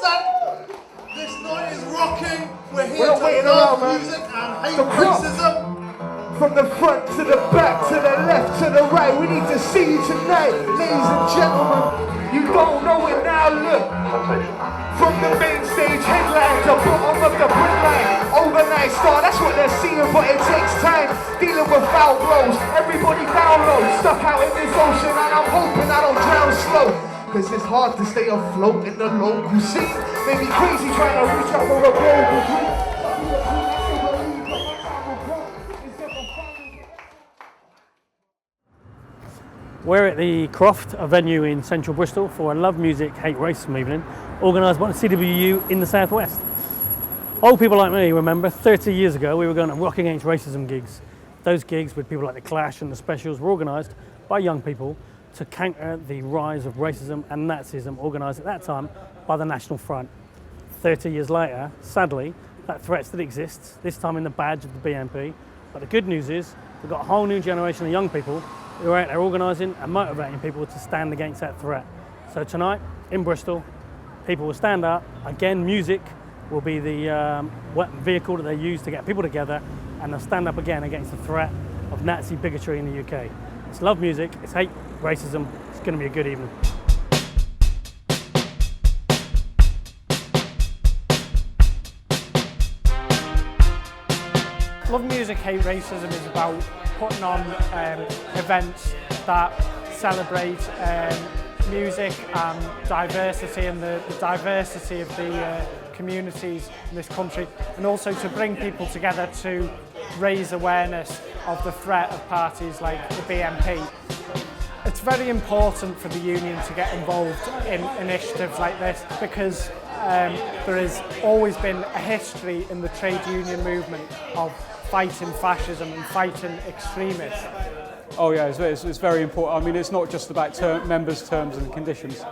son! This night is rocking. We're here to love music and hate racism. From the front to the back, to the left, to the right, we need to see you tonight, ladies and gentlemen. You don't know it now, look. From the main stage headline to bottom of the brick line, overnight star, that's what they're seeing, but it takes time. Dealing with foul blows, everybody down low, stuck out in this ocean, and I'm hoping I don't drown slow. Cause it's hard to stay afloat in the local scene. Maybe crazy trying to reach out for a global dream. We're at the Croft, a venue in central Bristol, for a Love Music, Hate Racism evening, organised by the CWU in the southwest. Old people like me remember 30 years ago we were going to Rock Against Racism gigs. Those gigs with people like The Clash and The Specials were organised by young people to counter the rise of racism and Nazism organised at that time by the National Front. 30 years later, sadly, that threat still exists, this time in the badge of the BNP. But the good news is we've got a whole new generation of young people who are out there organising and motivating people to stand against that threat. So tonight, in Bristol, people will stand up. Again, music will be the vehicle that they use to get people together, and they'll stand up again against the threat of Nazi bigotry in the UK. It's Love Music, it's Hate Racism, it's going to be a good evening. Love Music, Hate Racism is about putting on events that celebrate music and diversity and the diversity of the communities in this country, and also to bring people together to raise awareness of the threat of parties like the BNP. It's very important for the union to get involved in initiatives like this because there has always been a history in the trade union movement of fighting fascism and fighting extremists. Oh yeah, it's very important. I mean, it's not just about members' terms and conditions.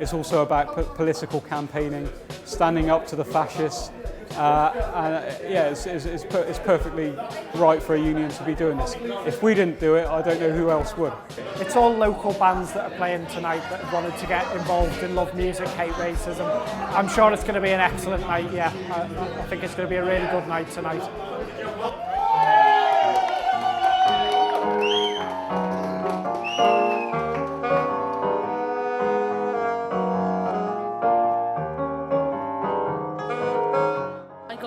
It's also about political campaigning, standing up to the fascists. It's perfectly right for a union to be doing this. If we didn't do it, I don't know who else would. It's all local bands that are playing tonight that have wanted to get involved in Love Music, Hate Racism. I'm sure it's going to be an excellent night, yeah. I think it's going to be a really good night tonight.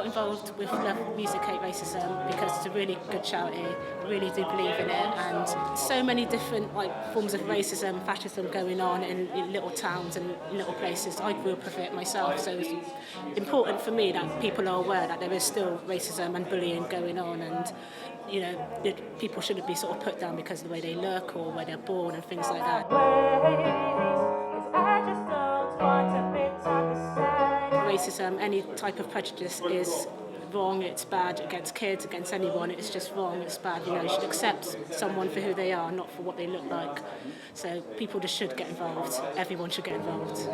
Involved with Love Music, Hate Racism because it's a really good charity. I really do believe in it, and so many different forms of racism, fascism going on in little towns and little places. I grew up with it myself, so it's important for me that people are aware that there is still racism and bullying going on, and you know, that people shouldn't be sort of put down because of the way they look or where they're born and things like that. Racism, any type of prejudice is wrong, it's bad against kids, against anyone, it's just wrong, it's bad. You know, you should accept someone for who they are, not for what they look like. So people just should get involved, everyone should get involved. So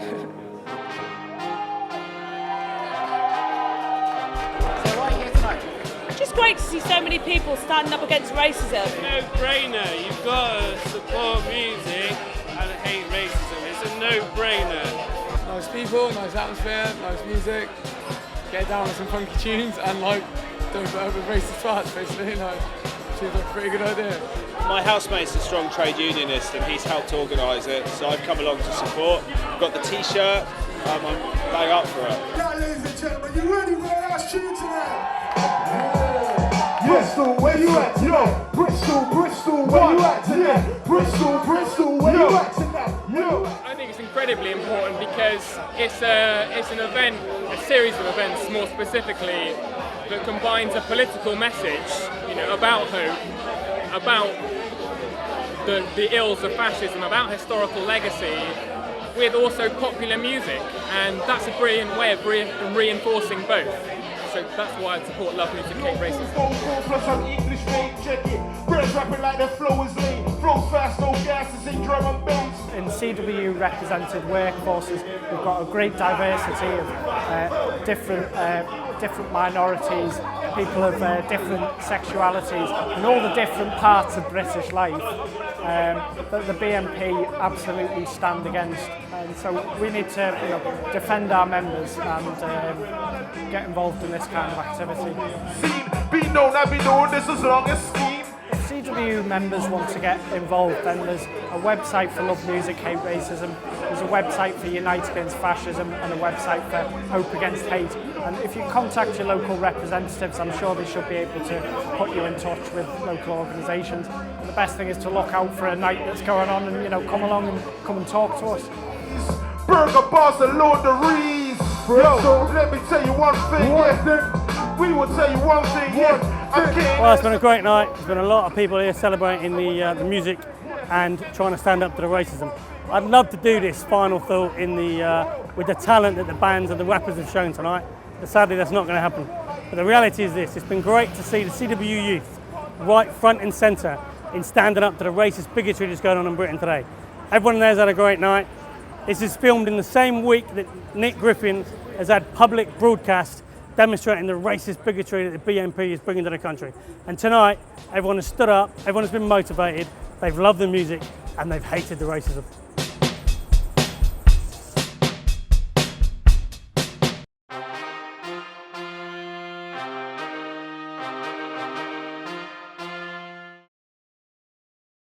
why are you here tonight? Just great to see so many people standing up against racism. No-brainer, you've got to support music and hate racism, it's a no-brainer. Nice people, nice atmosphere, nice music, get down with some funky tunes and don't put up with racist farts basically, seems like a pretty good idea. My housemate's a strong trade unionist and he's helped organise it, so I've come along to support. I've got the t-shirt, I'm bang up for it. Now ladies and gentlemen, you ready for the last tune tonight? Bristol, where you at tonight? Bristol, where you at tonight? Bristol, where you at tonight? I think it's incredibly important because it's an event, a series of events more specifically, that combines a political message, you know, about hope, about the ills of fascism, about historical legacy, with also popular music, and that's a brilliant way of reinforcing both. So that's why I support Love Music, Hate Racism. In CWU represented workforces, we've got a great diversity of different minorities, people of different sexualities, and all the different parts of British life that the BNP absolutely stand against. and so we need to defend our members and get involved in this kind of activity. Be known, I've been doing this as long as Steve. If CWU members want to get involved, then there's a website for Love Music, Hate Racism, there's a website for Unite Against Fascism, and a website for Hope Against Hate. And if you contact your local representatives, I'm sure they should be able to put you in touch with local organisations. And the best thing is to look out for a night that's going on and come along and come and talk to us. Burger Boss and Lord the Reeds. So let me tell you one thing. We will tell you one thing. Well, it's been a great night. There's been a lot of people here celebrating the music and trying to stand up to the racism. I'd love to do this final thought with the talent that the bands and the rappers have shown tonight, but sadly that's not going to happen. But the reality is this: it's been great to see the CWU youth right front and centre in standing up to the racist bigotry that's going on in Britain today. Everyone there's had a great night. This is filmed in the same week that Nick Griffin has had public broadcast demonstrating the racist bigotry that the BNP is bringing to the country. And tonight, everyone has stood up, everyone has been motivated, they've loved the music, and they've hated the racism.